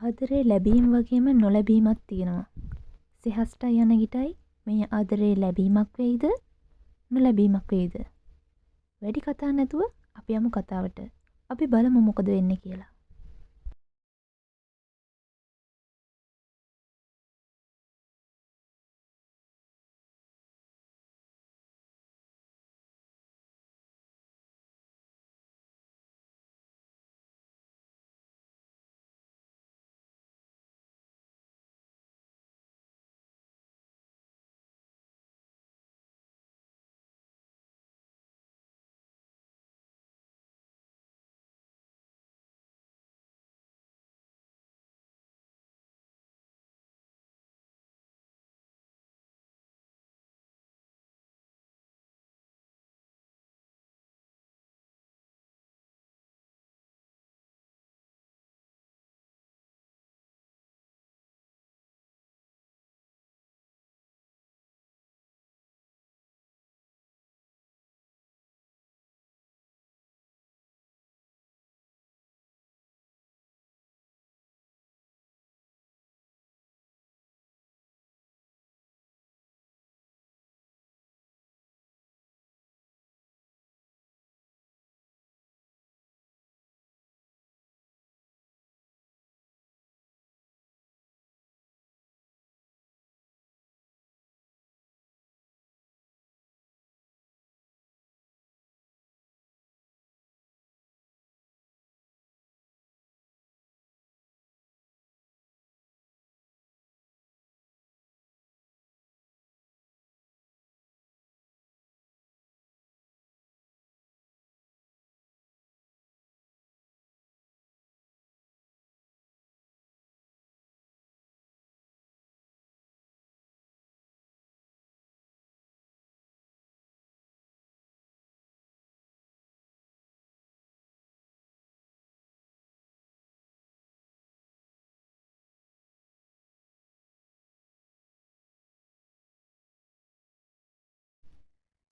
ආදරේ ලැබීම වගේම නොලැබීමක් තියෙනවා. සිහස්ටයි යන ගිටයි මේ ආදරේ ලැබීමක් වෙයිද නොලැබීමක් වෙයිද? වැඩි කතා නැතුව අපි යමු කතාවට. අපි බලමු මොකද වෙන්නේ කියලා.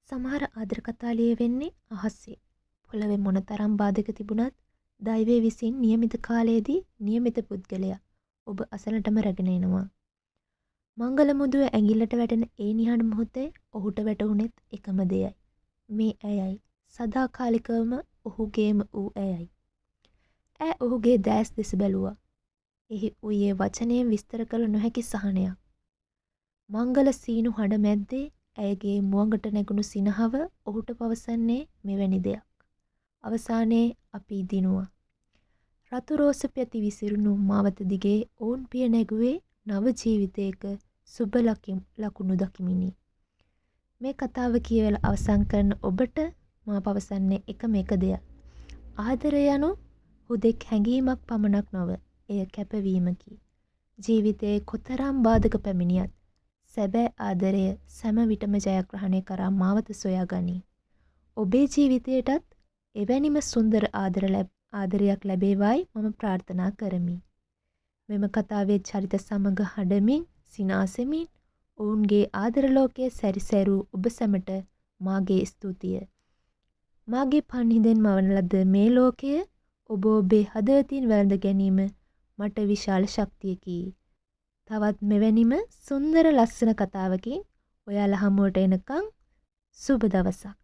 සමහර ආදර කතා ලියවෙන්නේ අහසේ. පොළවේ මොනතරම් බාධක තිබුණත් දෛවය විසින් නියමිත කාලයේදී නියමිත පුද්ගලයා ඔබ අසලටම රැගෙන එනවා. මංගල මුදුවේ ඇඟිල්ලට වැටෙන ඒ නිහඬ මොහොතේ ඔහුට වැටහුණෙත් එකම දෙයයි. මේ ඇයයි. සදාකාලිකවම ඔහුගේම වූ ඇයයි. ඈ ඔහුගේ දැස් දෙස බැලුවා. එහි වූයේ වචනයෙන් විස්තර කළ නොහැකි සහනයක්. මංගල සීනු හඬ මැද්දේ ඇයගේ මුවඟට නැගුණු සිනහව ඔහුට පවසන්නේ මෙවැනි දෙයක්. අවසානයේ අපි දිනුවා. රතු රෝස පැති විසිරුණු මාවත දිගේ ඔවුන් පිය නැගුවේ නව ජීවිතයක සුබ ලකුණු දකිමිනි. මේ කතාව කියවලා අවසන් කරන ඔබට මා පවසන්නේ එකම එක දෙයක්. ආදරය යනු හුදෙක් හැඟීමක් පමණක් නොව එය කැපවීමකි. ජීවිතයේ කොතරම් බාධක පැමිණියත් සැබෑ ආදරය සෑම විටම ජයග්‍රහණය කරා මාවත සොයා ගනී. ඔබේ ජීවිතයටත් එවැනිම සුන්දර ආදරයක් ලැබේවායි මම ප්‍රාර්ථනා කරමි. මෙම කතාවේ චරිත සමග හඬමින් සිනාසෙමින් ඔවුන්ගේ ආදර ලෝකයේ සැරිසැරූ ඔබ සැමට මාගේ ස්තුතිය. මාගේ පන්හිඳෙන් මවන ලද මේ ලෝකය ඔබ ඔබේ හදවතින් වැළඳ ගැනීම මට විශාල ශක්තියකි. තවත් මෙවැනිම සුන්දර ලස්සන කතාවකින් ඔයාලා හමුවට එනකම් සුබ දවසක්.